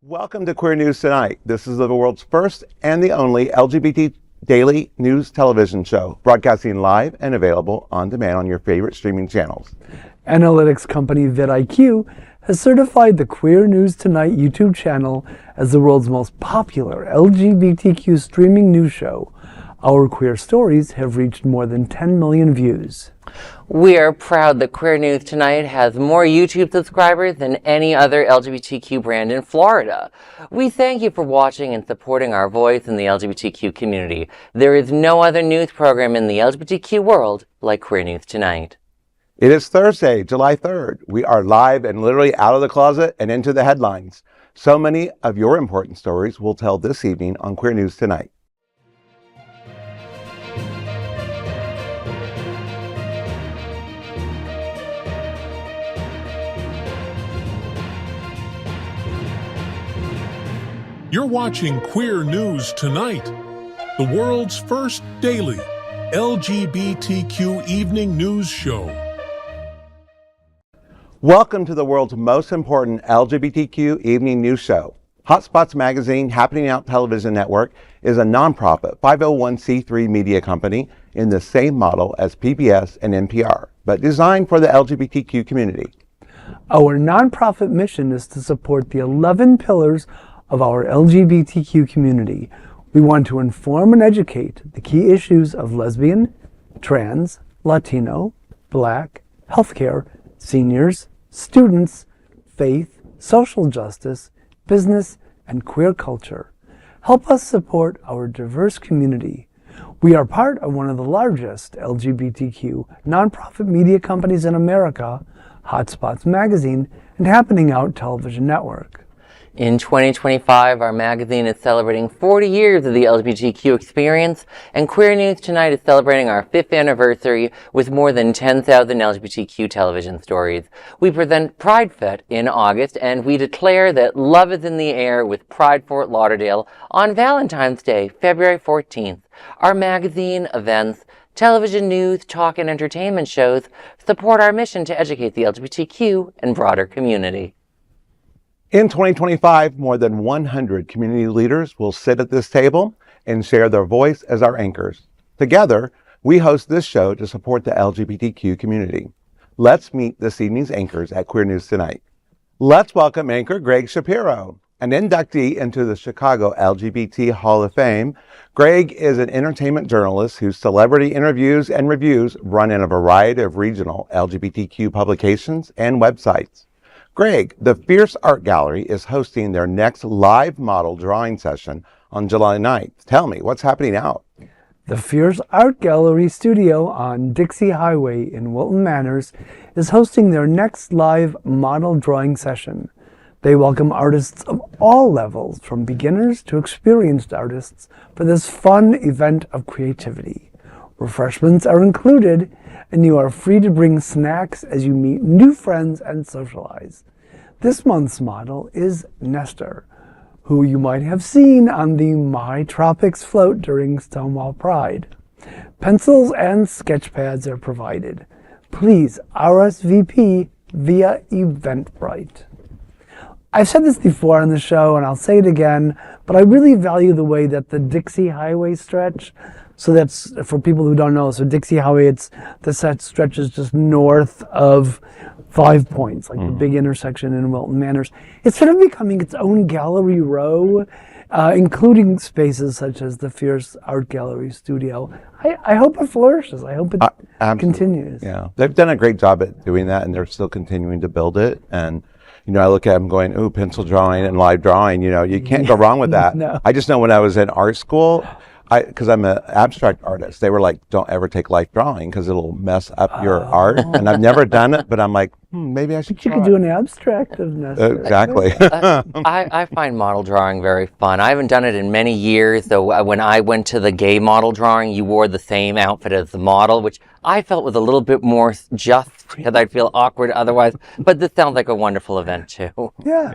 Welcome to Queer News Tonight. This is the world's first and the only LGBT daily news television show, broadcasting live and available on demand on your favorite streaming channels. Analytics company vidIQ has certified the Queer News Tonight YouTube channel as the world's most popular LGBTQ streaming news show. Our queer stories have reached more than 10 million views. We are proud that Queer News Tonight has more YouTube subscribers than any other LGBTQ brand in Florida. We thank you for watching and supporting our voice in the LGBTQ community. There is no other news program in the LGBTQ world like Queer News Tonight. It is Thursday, July 3rd. We are live and literally out of the closet and into the headlines. So many of your important stories we'll tell this evening on Queer News Tonight. You're watching Queer News Tonight, the world's first daily LGBTQ evening news show. Welcome to the world's most important LGBTQ evening news show. Hotspots Magazine Happening Out Television Network is a nonprofit 501c3 media company in the same model as PBS and NPR, but designed for the LGBTQ community. Our nonprofit mission is to support the 11 pillars of our LGBTQ community. We want to inform and educate the key issues of lesbian, trans, Latino, Black, healthcare, seniors, students, faith, social justice, business, and queer culture. Help us support our diverse community. We are part of one of the largest LGBTQ nonprofit media companies in America, Hotspots Magazine and Happening Out Television Network. In 2025, our magazine is celebrating 40 years of the LGBTQ experience, and Queer News Tonight is celebrating our 5th anniversary with more than 10,000 LGBTQ television stories. We present Pride Fest in August, and we declare that love is in the air with Pride Fort Lauderdale on Valentine's Day, February 14th. Our magazine, events, television news, talk, and entertainment shows support our mission to educate the LGBTQ and broader community. In 2025, more than 100 community leaders will sit at this table and share their voice as our anchors. Together, we host this show to support the LGBTQ community. Let's meet this evening's anchors at Queer News Tonight. Let's welcome anchor Gregg Shapiro, an inductee into the Chicago LGBT Hall of Fame. Gregg is an entertainment journalist whose celebrity interviews and reviews run in a variety of regional LGBTQ publications and websites. Gregg, the Fierce Art Gallery is hosting their next live model drawing session on July 9th. Tell me, what's happening out? The Fierce Art Gallery studio on Dixie Highway in Wilton Manors is hosting their next live model drawing session. They welcome artists of all levels, from beginners to experienced artists, for this fun event of creativity. Refreshments are included, and you are free to bring snacks as you meet new friends and socialize. This month's model is Nestor, who you might have seen on the My Tropics float during Stonewall Pride. Pencils and sketch pads are provided. Please RSVP via Eventbrite. I've said this before on the show, and I'll say it again, but I really value the way that the Dixie Highway stretch, so that's for people who don't know, so Dixie Highway, the set stretches just north of 5 Points, like the big intersection in Wilton Manors. It's sort of becoming its own gallery row, including spaces such as the Fierce Art Gallery studio. I hope it flourishes. I hope it continues. Yeah, they've done a great job at doing that, and they're still continuing to build it. And you know, I look at them going, ooh, pencil drawing and live drawing, you know, you can't go wrong with that. No. I just know when I was in art school, because I'm an abstract artist, they were like, don't ever take life drawing because it'll mess up your art. And I've never done it, but I'm like, maybe I should You could do an abstract of Nestor. Exactly. I find model drawing very fun. I haven't done it in many years, though. When I went to the gay model drawing, you wore the same outfit as the model, which I felt was a little bit more just because I'd feel awkward otherwise. But this sounds like a wonderful event, too. Yeah.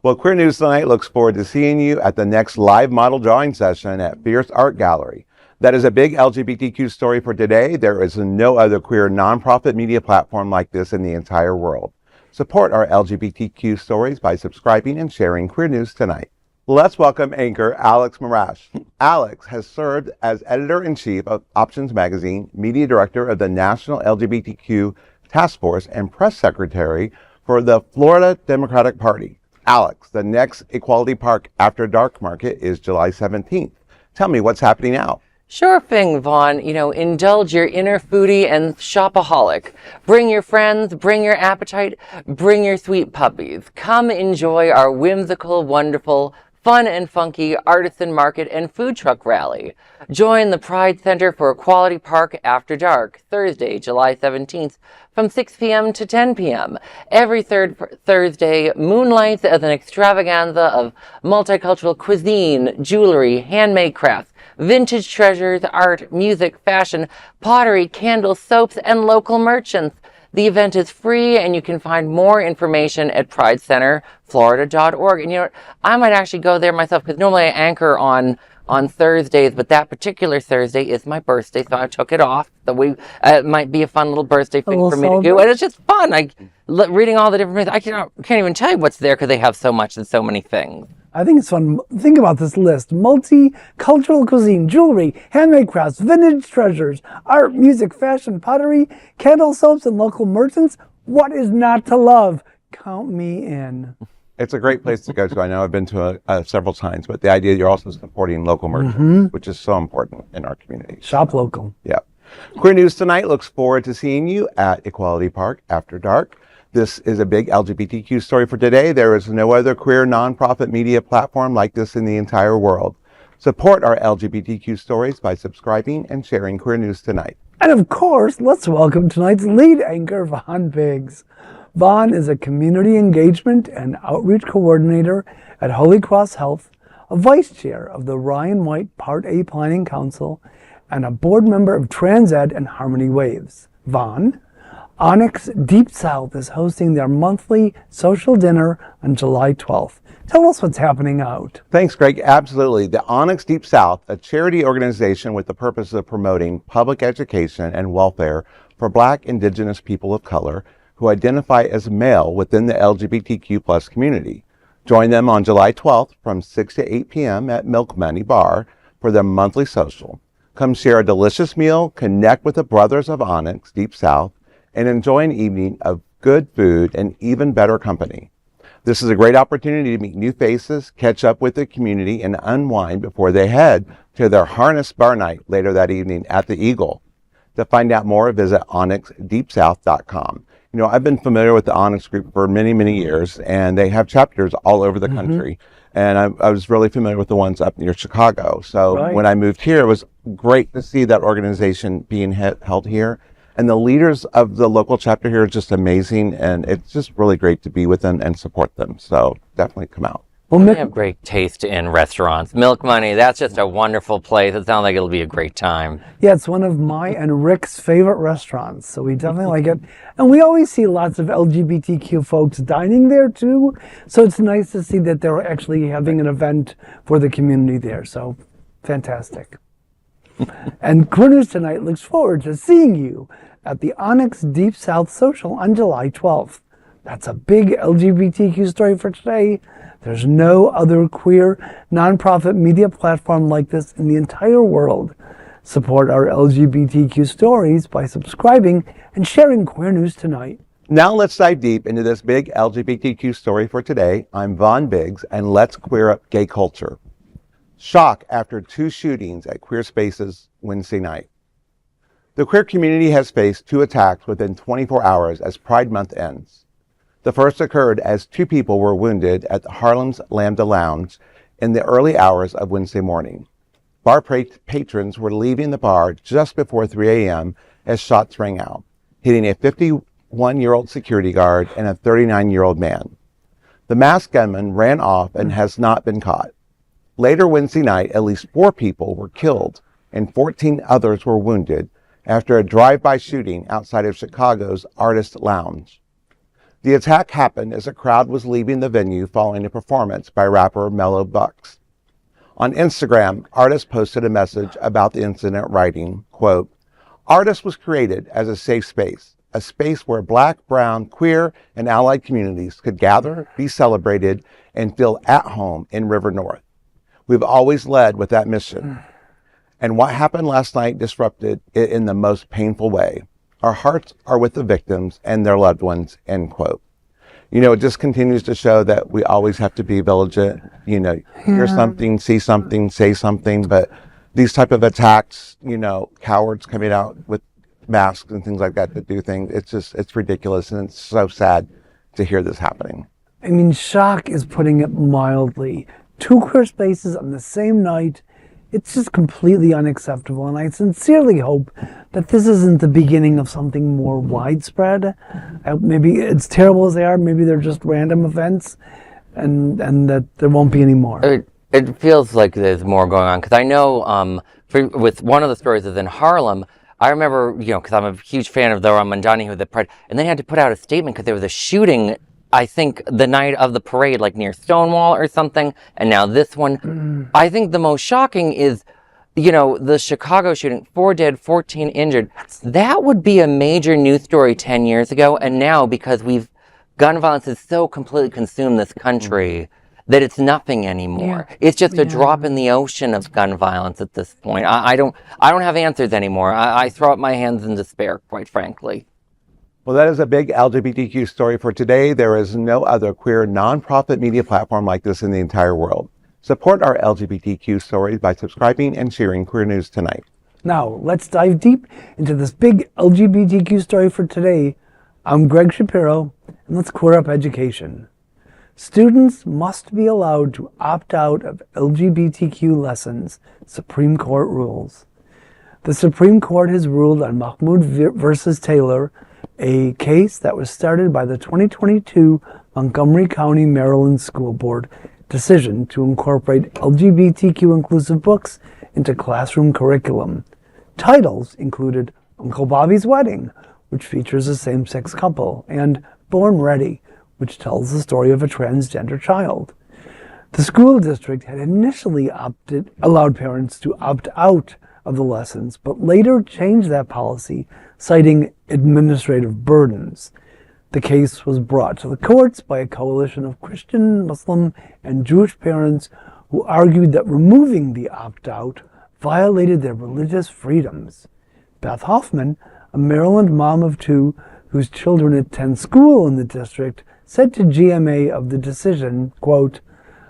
Well, Queer News Tonight looks forward to seeing you at the next live model drawing session at Fierce Art Gallery. That is a big LGBTQ story for today. There is no other queer nonprofit media platform like this in the entire world. Support our LGBTQ stories by subscribing and sharing Queer News Tonight. Let's welcome anchor Alex Morash. Alex has served as editor-in-chief of Options Magazine, media director of the National LGBTQ Task Force, and press secretary for the Florida Democratic Party. Alex, the next Equality Park After Dark market is July 17th. Tell me what's happening now. Sure thing, Vaughn. Indulge your inner foodie and shopaholic. Bring your friends, bring your appetite, bring your sweet puppies. Come enjoy our whimsical, wonderful, fun and funky artisan market and food truck rally. Join the Pride Center for Equality Park After Dark, Thursday, July 17th, from 6 p.m. to 10 p.m. Every third Thursday moonlights as an extravaganza of multicultural cuisine, jewelry, handmade crafts, vintage treasures, art, music, fashion, pottery, candles, soaps, and local merchants. The event is free, and you can find more information at pridecenterflorida.org. And you know what? I might actually go there myself, because normally I anchor on Thursdays, but that particular Thursday is my birthday, so I took it off. So it might be a fun little birthday thing for me to do, and it's just fun. Reading all the different things. I can't even tell you what's there, because they have so much and so many things. I think it's fun. Think about this list. Multicultural cuisine, jewelry, handmade crafts, vintage treasures, art, music, fashion, pottery, candle soaps, and local merchants. What is not to love? Count me in. It's a great place to go to. I know I've been to several times, but the idea you're also supporting local merchants, which is so important in our community. Shop local. Yeah. Queer News Tonight looks forward to seeing you at Equality Park After Dark. This is a big LGBTQ story for today. There is no other queer nonprofit media platform like this in the entire world. Support our LGBTQ stories by subscribing and sharing Queer News Tonight. And of course, let's welcome tonight's lead anchor, Vaughn Biggs. Vaughn is a community engagement and outreach coordinator at Holy Cross Health, a vice chair of the Ryan White Part A Planning Council, and a board member of TransEd and Harmony Waves. Vaughn, ONYX Deep South is hosting their monthly social dinner on July 12th. Tell us what's happening out. Thanks, Greg. Absolutely. The ONYX Deep South, a charity organization with the purpose of promoting public education and welfare for Black, Indigenous people of color who identify as male within the LGBTQ plus community. Join them on July 12th from 6 to 8 p.m. at Milk Money Bar for their monthly social. Come share a delicious meal, connect with the brothers of ONYX Deep South, and enjoy an evening of good food and even better company. This is a great opportunity to meet new faces, catch up with the community, and unwind before they head to their harness bar night later that evening at the Eagle. To find out more, visit onyxdeepsouth.com. I've been familiar with the ONYX group for many, many years, and they have chapters all over the country. And I was really familiar with the ones up near Chicago. So when I moved here, it was great to see that organization being held here. And the leaders of the local chapter here are just amazing, and it's just really great to be with them and support them. So definitely come out. Well, they have great taste in restaurants. Milk Money, that's just a wonderful place. It sounds like it'll be a great time. Yeah, it's one of my and Rick's favorite restaurants, so we definitely like it. And we always see lots of LGBTQ folks dining there too, so it's nice to see that they're actually having an event for the community there. So fantastic. And Queer News Tonight looks forward to seeing you at the ONYX Deep South Social on July 12th. That's a big LGBTQ story for today. There's no other queer nonprofit media platform like this in the entire world. Support our LGBTQ stories by subscribing and sharing Queer News Tonight. Now let's dive deep into this big LGBTQ story for today. I'm Vaughn Biggs, and let's queer up gay culture. Shock after 2 shootings at queer spaces Wednesday night. The queer community has faced 2 attacks within 24 hours as Pride Month ends. The first occurred as 2 people were wounded at Harlem's Lambda Lounge in the early hours of Wednesday morning. Bar patrons were leaving the bar just before 3 a.m. as shots rang out, hitting a 51-year-old security guard and a 39-year-old man. The masked gunman ran off and has not been caught. Later Wednesday night, at least 4 people were killed and 14 others were wounded after a drive-by shooting outside of Chicago's Artist Lounge. The attack happened as a crowd was leaving the venue following a performance by rapper Mellow Bucks. On Instagram, Artist posted a message about the incident, writing, quote, "Artist was created as a safe space. a space where Black, brown, queer, and allied communities could gather, be celebrated, and feel at home in River North. We've always led with that mission. And what happened last night disrupted it in the most painful way. Our hearts are with the victims and their loved ones, end quote. You know, it just continues to show that we always have to be vigilant, you know, hear something, see something, say something, but these type of attacks, you know, cowards coming out with masks and things like that to do things, it's ridiculous, and it's so sad to hear this happening. I mean, shock is putting it mildly. 2 queer spaces on the same night, it's just completely unacceptable, and I sincerely hope that this isn't the beginning of something more widespread. Maybe it's terrible as they are, maybe they're just random events, and that there won't be any more. It feels like there's more going on, because I know with one of the stories is in Harlem. I remember, you know, because I'm a huge fan of the Ramadani who the Pride, and they had to put out a statement because there was a shooting, I think, the night of the parade, like near Stonewall or something, and now this one. I think the most shocking is, you know, the Chicago shooting, 4 dead, 14 injured. That would be a major news story 10 years ago, and now, because gun violence has so completely consumed this country, that it's nothing anymore. Yeah. It's just a drop in the ocean of gun violence at this point. I don't have answers anymore. I throw up my hands in despair, quite frankly. Well, that is a big LGBTQ story for today. There is no other queer nonprofit media platform like this in the entire world. Support our LGBTQ stories by subscribing and sharing Queer News Tonight. Now, let's dive deep into this big LGBTQ story for today. I'm Gregg Shapiro, and let's queer up education. Students must be allowed to opt out of LGBTQ lessons, Supreme Court rules. The Supreme Court has ruled on Mahmoud versus Taylor, a case that was started by the 2022 Montgomery County, Maryland School Board decision to incorporate LGBTQ inclusive books into classroom curriculum. Titles included Uncle Bobby's Wedding, which features a same-sex couple, and Born Ready, which tells the story of a transgender child. The school district had initially allowed parents to opt out of the lessons, but later changed that policy, citing administrative burdens. The case was brought to the courts by a coalition of Christian, Muslim, and Jewish parents who argued that removing the opt-out violated their religious freedoms. Beth Hoffman, a Maryland mom of 2 whose children attend school in the district, said to GMA of the decision, quote,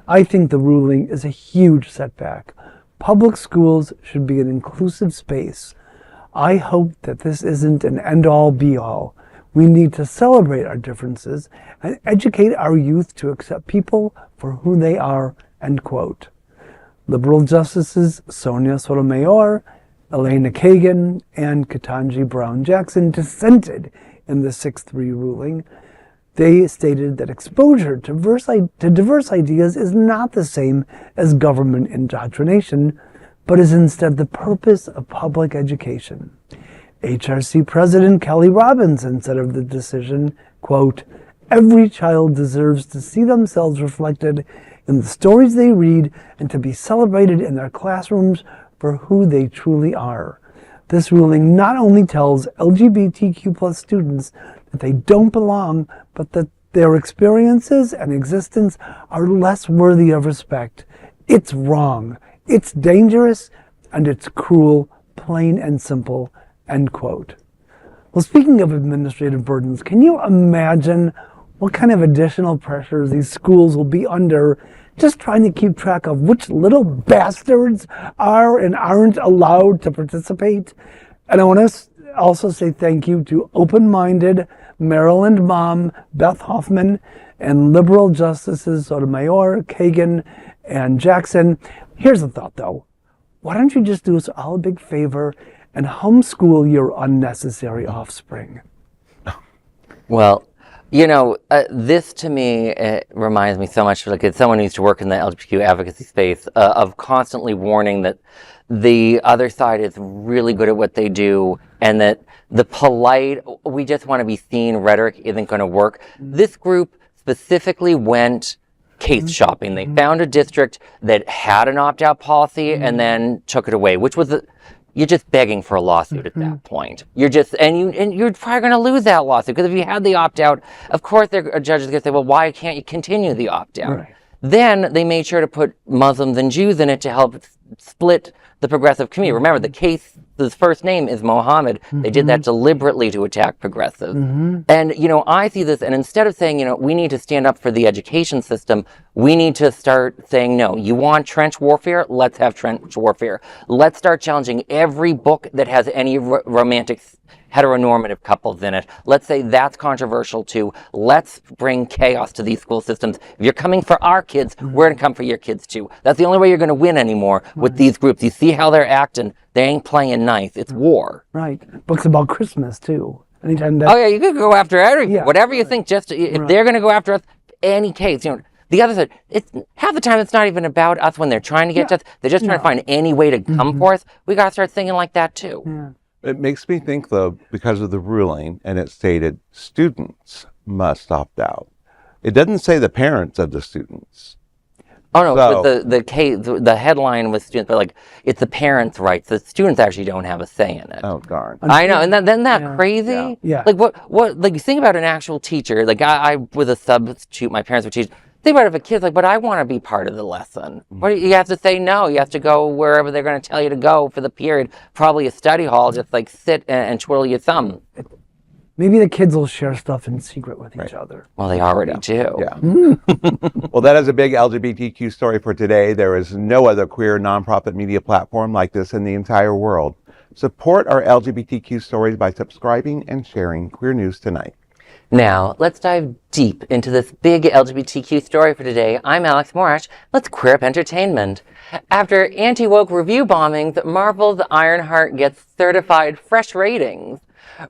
"I think the ruling is a huge setback. Public schools should be an inclusive space. I hope that this isn't an end-all be-all. We need to celebrate our differences and educate our youth to accept people for who they are," end quote. Liberal Justices Sonia Sotomayor, Elena Kagan, and Ketanji Brown Jackson dissented in the 6-3 ruling. They stated that exposure to diverse ideas is not the same as government indoctrination, but is instead the purpose of public education. HRC President Kelly Robinson said of the decision, quote, "Every child deserves to see themselves reflected in the stories they read and to be celebrated in their classrooms for who they truly are. This ruling not only tells LGBTQ+ students that they don't belong, but that their experiences and existence are less worthy of respect. It's wrong, it's dangerous, and it's cruel, plain and simple," end quote. Well, speaking of administrative burdens, can you imagine what kind of additional pressure these schools will be under just trying to keep track of which little bastards are and aren't allowed to participate? And I want to also say thank you to open-minded Maryland mom Beth Hoffman and liberal justices Sotomayor, Kagan, and Jackson. Here's the thought, though. Why don't you just do us all a big favor and homeschool your unnecessary offspring? Well, you know, this to me, it reminds me so much, like, it's someone who used to work in the LGBTQ advocacy space, of constantly warning that the other side is really good at what they do, and that the polite, we just want to be seen rhetoric isn't going to work. This group specifically went case shopping. They found a district that had an opt-out policy and then took it away, which was you're just begging for a lawsuit at that point. You're just, and you're probably going to lose that lawsuit, because if you had the opt-out, of course a judge is going to say, well, why can't you continue the opt-out? Right. Then they made sure to put Muslims and Jews in it to help split the progressive community. Remember, the first name is Mohammed. They did that deliberately to attack progressives. And, I see this, and instead of saying, we need to stand up for the education system, we need to start saying, no, you want trench warfare? Let's have trench warfare. Let's start challenging every book that has any romantic heteronormative couples in it. Let's say that's controversial too. Let's bring chaos to these school systems. If you're coming for our kids, we're going to come for your kids too. That's the only way you're going to win anymore with these groups. You see how they're acting? They ain't playing nice. It's war. Right. Books about Christmas too. Anytime that. Oh yeah, you could go after everything. Yeah, Whatever you think. Just if they're going to go after us, any case. The other side, it's half the time it's not even about us when they're trying to get to us. They're just trying to find any way to come for us. We got to start thinking like that too. Yeah. It makes me think, though, because of the ruling, and it stated students must opt out. It doesn't say the parents of the students. Oh no, So- but the headline was students, but it's the parents' rights. The students actually don't have a say in it. Oh, darn. I know, and then that crazy? Yeah. Like what? Like, think about an actual teacher. Like I was a substitute. My parents were teachers. Think about if a kid's like, but I want to be part of the lesson. What, you have to say no. You have to go wherever they're going to tell you to go for the period. Probably a study hall, just sit and twiddle your thumb. Maybe the kids will share stuff in secret with each other. Well, they already do. Yeah. Well, that is a big LGBTQ story for today. There is no other queer nonprofit media platform like this in the entire world. Support our LGBTQ stories by subscribing and sharing Queer News Tonight. Now, let's dive deep into this big LGBTQ story for today. I'm Alex Morash. Let's queer up entertainment. After anti-woke review bombings, Marvel's Ironheart gets certified fresh ratings.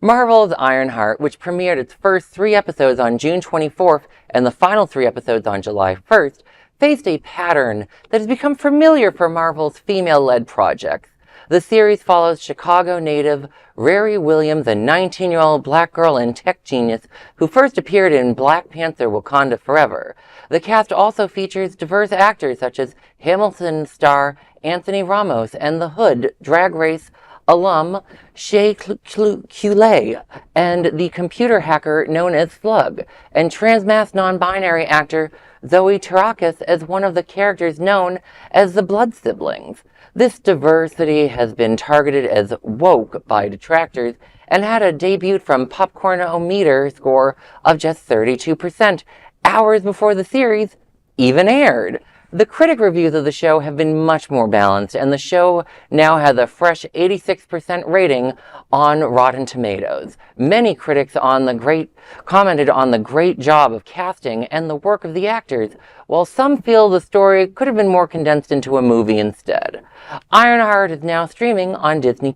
Marvel's Ironheart, which premiered its first 3 episodes on June 24th and the final 3 episodes on July 1st, faced a pattern that has become familiar for Marvel's female-led projects. The series follows Chicago native Riri Williams, a 19-year-old black girl and tech genius who first appeared in Black Panther: Wakanda Forever. The cast also features diverse actors such as Hamilton star Anthony Ramos and The Hood Drag Race alum Shea Coulee, and the computer hacker known as Slug, and transmass non-binary actor Zoe Terakis as one of the characters known as the Blood Siblings. This diversity has been targeted as woke by detractors and had a debut from Popcorn-O-Meter score of just 32%, hours before the series even aired. The critic reviews of the show have been much more balanced, and the show now has a fresh 86% rating on Rotten Tomatoes. Many critics commented on the great job of casting and the work of the actors, while some feel the story could have been more condensed into a movie instead. Ironheart is now streaming on Disney+.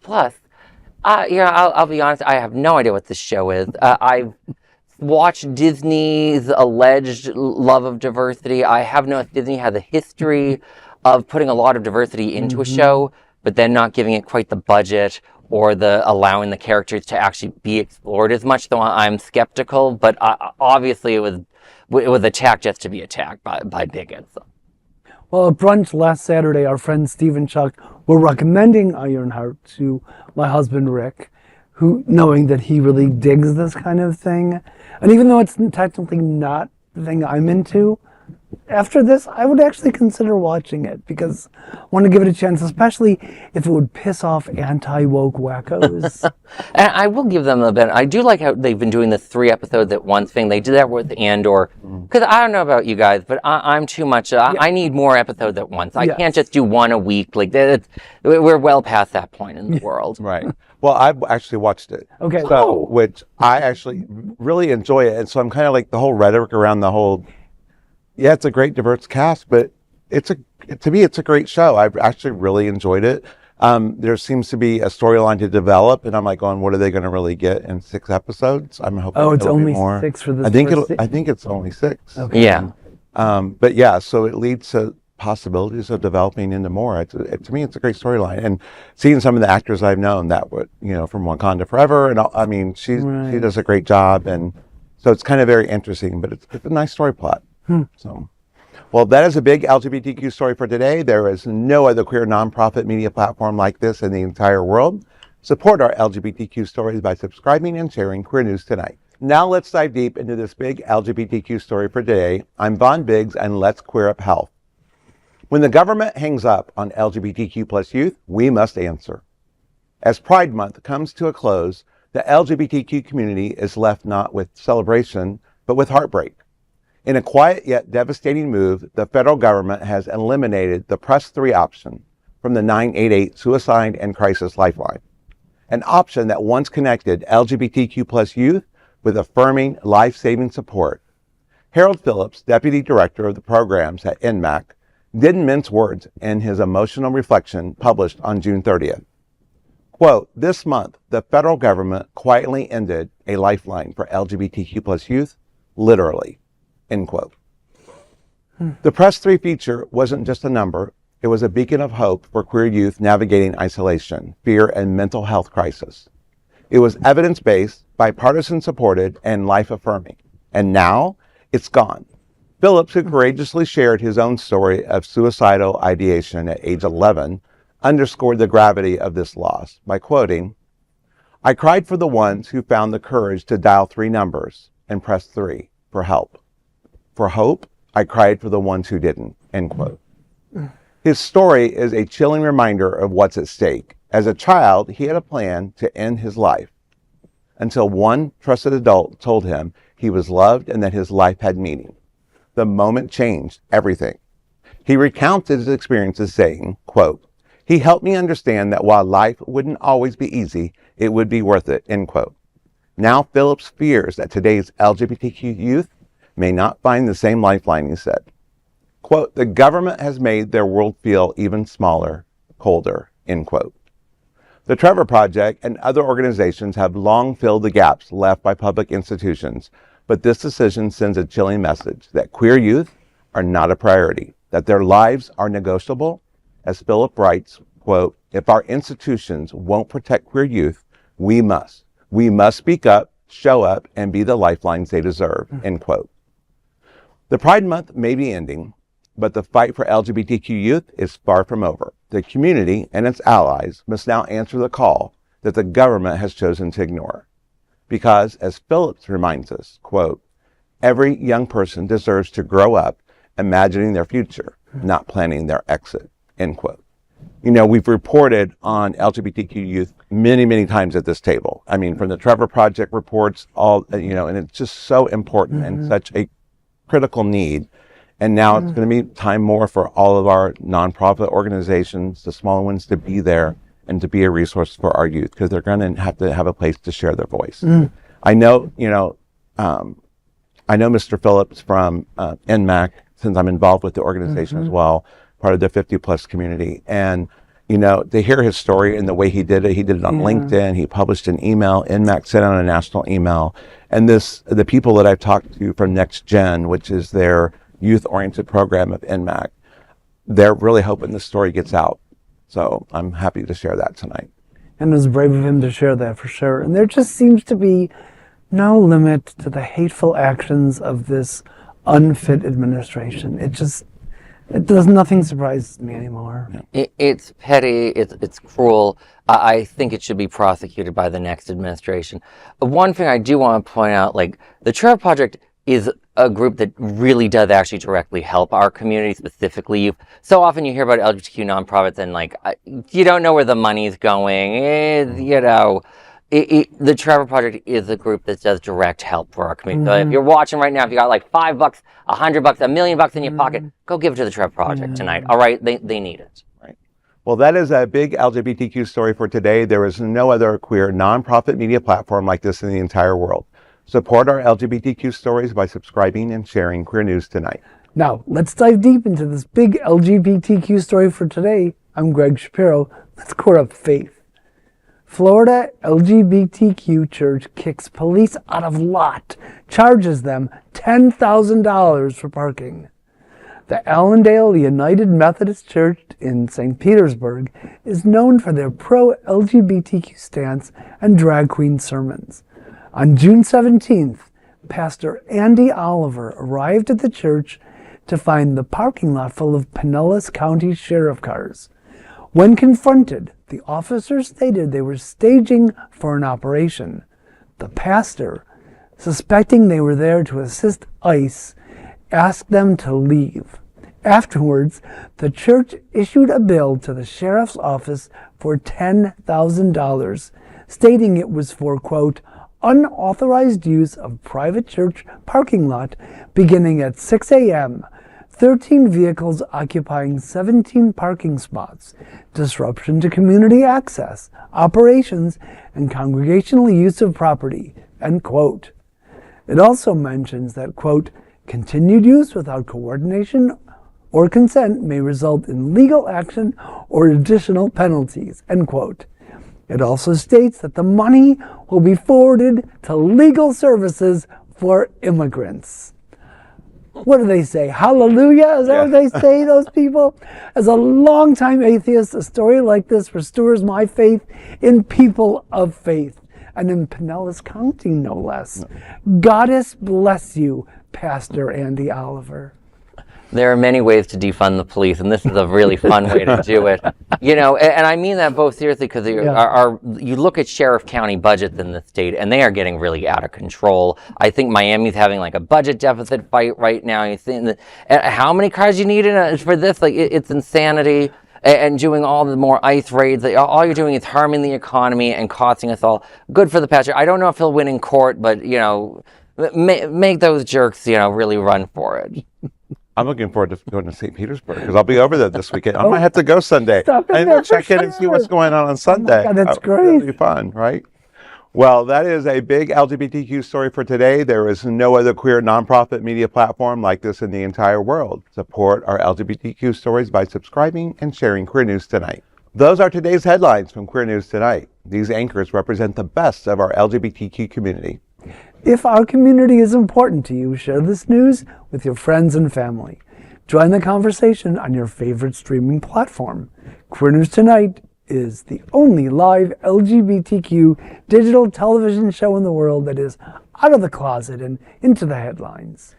I'll be honest, I have no idea what this show is. I've watched Disney's alleged love of diversity. I have noticed Disney has a history of putting a lot of diversity into a show, but then not giving it quite the budget or allowing the characters to actually be explored as much. So I'm skeptical, but obviously it was attacked just to be attacked by bigots. Well, at brunch last Saturday, our friend Steve and Chuck were recommending Ironheart to my husband Rick, who, knowing that he really digs this kind of thing. And even though it's technically not the thing I'm into, after this, I would actually consider watching it because I want to give it a chance, especially if it would piss off anti-woke wackos. And I will give them a bit. I do like how they've been doing this 3 episodes at once thing. They did that with Andor. Because I don't know about you guys, but I'm too much. I need more episodes at once. I can't just do 1 a week. We're well past that point in the world. Right. Well, I've actually watched it. Okay. So, which I actually really enjoy it. And so I'm kind of like the whole rhetoric around the whole, yeah, it's a great diverse cast, but to me, it's a great show. I've actually really enjoyed it. There seems to be a storyline to develop, and I'm like going, what are they going to really get in 6 episodes? I'm hoping it's it'll be only more. 6 for this. I think it's only 6. Okay. Yeah. But yeah, so it leads to possibilities of developing into more. To me, it's a great storyline, and seeing some of the actors I've known that would, from Wakanda Forever, and I mean, she does a great job, and so it's kind of very interesting. But it's a nice story plot. So, Well, that is a big LGBTQ story for today. There is no other queer nonprofit media platform like this in the entire world. Support our LGBTQ stories by subscribing and sharing Queer News Tonight. Now let's dive deep into this big LGBTQ story for today. I'm Vaughn Biggs, and let's queer up health. When the government hangs up on LGBTQ plus youth, we must answer. As Pride Month comes to a close, the LGBTQ community is left not with celebration, but with heartbreak. In a quiet yet devastating move, the federal government has eliminated the Press 3 option from the 988 Suicide and Crisis Lifeline, an option that once connected LGBTQ plus youth with affirming life-saving support. Harold Phillips, Deputy Director of the Programs at NMAC, didn't mince words in his emotional reflection published on June 30th. Quote, "This month, the federal government quietly ended a lifeline for LGBTQ plus youth, literally." End quote. The Press 3 feature wasn't just a number, it was a beacon of hope for queer youth navigating isolation, fear, and mental health crisis. It was evidence-based, bipartisan supported, and life-affirming. And now, it's gone. Phillips, who courageously shared his own story of suicidal ideation at age 11, underscored the gravity of this loss by quoting, "I cried for the ones who found the courage to dial 3 numbers and press 3 for help. For hope, I cried for the ones who didn't." End quote. His story is a chilling reminder of what's at stake. As a child, he had a plan to end his life until one trusted adult told him he was loved and that his life had meaning. The moment changed everything. He recounted his experiences saying, quote, "He helped me understand that while life wouldn't always be easy, it would be worth it." End quote. Now Phillips fears that today's LGBTQ youth may not find the same lifeline, he said. Quote, "The government has made their world feel even smaller, colder." End quote. The Trevor Project and other organizations have long filled the gaps left by public institutions, but this decision sends a chilling message that queer youth are not a priority, that their lives are negotiable. As Philip writes, quote, "If our institutions won't protect queer youth, we must. We must speak up, show up, and be the lifelines they deserve." End quote. The Pride Month may be ending, but the fight for LGBTQ youth is far from over. The community and its allies must now answer the call that the government has chosen to ignore. Because, as Phillips reminds us, quote, "Every young person deserves to grow up imagining their future, not planning their exit." End quote. You know, we've reported on LGBTQ youth many, many times at this table. I mean, from the Trevor Project reports, all, you know, and it's just so important and such a critical need. And now it's going to be time more for all of our nonprofit organizations, the smaller ones, to be there and to be a resource for our youth, because they're going to have a place to share their voice. I know, I know Mr. Phillips from NMAC, since I'm involved with the organization as well, part of the 50 plus community. And, you know, to hear his story and the way he did it on LinkedIn, he published an email, NMAC sent out a national email. And the people that I've talked to from Next Gen, which is their youth-oriented program of NMAC, they're really hoping the story gets out. So I'm happy to share that tonight. And it was brave of him to share that, for sure. And there just seems to be no limit to the hateful actions of this unfit administration. Nothing surprises me anymore. It's petty, it's cruel. I think it should be prosecuted by the next administration. One thing I do want to point out, like, the Trevor Project is a group that really does actually directly help our community, specifically youth. So often you hear about LGBTQ nonprofits and, like, you don't know where the money's going. The Trevor Project is a group that does direct help for our community. So if you're watching right now, if you got like $5, $100, $1 million in your pocket, go give it to the Trevor Project tonight. All right, they need it. Right. Well, that is a big LGBTQ story for today. There is no other queer nonprofit media platform like this in the entire world. Support our LGBTQ stories by subscribing and sharing Queer News Tonight. Now, let's dive deep into this big LGBTQ story for today. I'm Gregg Shapiro. Let's queer up faith. Florida LGBTQ church kicks police out of lot, charges them $10,000 for parking. The Allendale United Methodist Church in St. Petersburg is known for their pro-LGBTQ stance and drag queen sermons. On June 17th, Pastor Andy Oliver arrived at the church to find the parking lot full of Pinellas County Sheriff cars. When confronted, the officers stated they were staging for an operation. The pastor, suspecting they were there to assist ICE, asked them to leave. Afterwards, the church issued a bill to the sheriff's office for $10,000, stating it was for, quote, unauthorized use of private church parking lot beginning at 6 a.m., 13 vehicles occupying 17 parking spots, disruption to community access, operations, and congregational use of property, end quote. It also mentions that, quote, continued use without coordination or consent may result in legal action or additional penalties, end quote. It also states that the money will be forwarded to legal services for immigrants. What do they say? Hallelujah? Is that what they say, those people? As a longtime atheist, a story like this restores my faith in people of faith, and in Pinellas County, no less. Goddess bless you, Pastor Andy Oliver. There are many ways to defund the police, and this is a really fun way to do it. You know, and I mean that both seriously, because you look at sheriff county budgets in the state, and they are getting really out of control. I think Miami's having like a budget deficit fight right now. You see, how many cars you need for this? Like, it's insanity. And doing all the more ICE raids, all you're doing is harming the economy and costing us all. Good for the pastor. I don't know if he'll win in court, but, you know, make those jerks, you know, really run for it. I'm looking forward to going to St. Petersburg because I'll be over there this weekend. I might have to go Sunday. And check in and see what's going on Sunday. Oh my God, that's great. It'll be fun, right? Well, that is a big LGBTQ story for today. There is no other queer nonprofit media platform like this in the entire world. Support our LGBTQ stories by subscribing and sharing Queer News Tonight. Those are today's headlines from Queer News Tonight. These anchors represent the best of our LGBTQ community. If our community is important to you, share this news with your friends and family. Join the conversation on your favorite streaming platform. Queer News Tonight is the only live LGBTQ digital television show in the world that is out of the closet and into the headlines.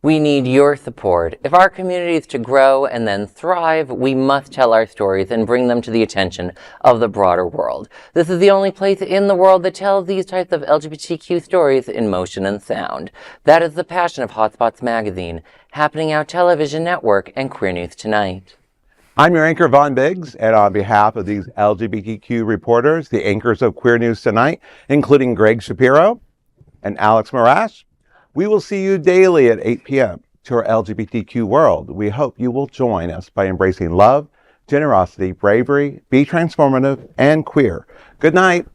We need your support. If our community is to grow and then thrive, we must tell our stories and bring them to the attention of the broader world. This is the only place in the world that tells these types of LGBTQ stories in motion and sound. That is the passion of Hotspots Magazine, Happening Out Television Network, and Queer News Tonight. I'm your anchor, Vaughn Biggs, and on behalf of these LGBTQ reporters, the anchors of Queer News Tonight, including Gregg Shapiro and Alex Morash, we will see you daily at 8 p.m. to our LGBTQ world. We hope you will join us by embracing love, generosity, bravery, be transformative, and queer. Good night.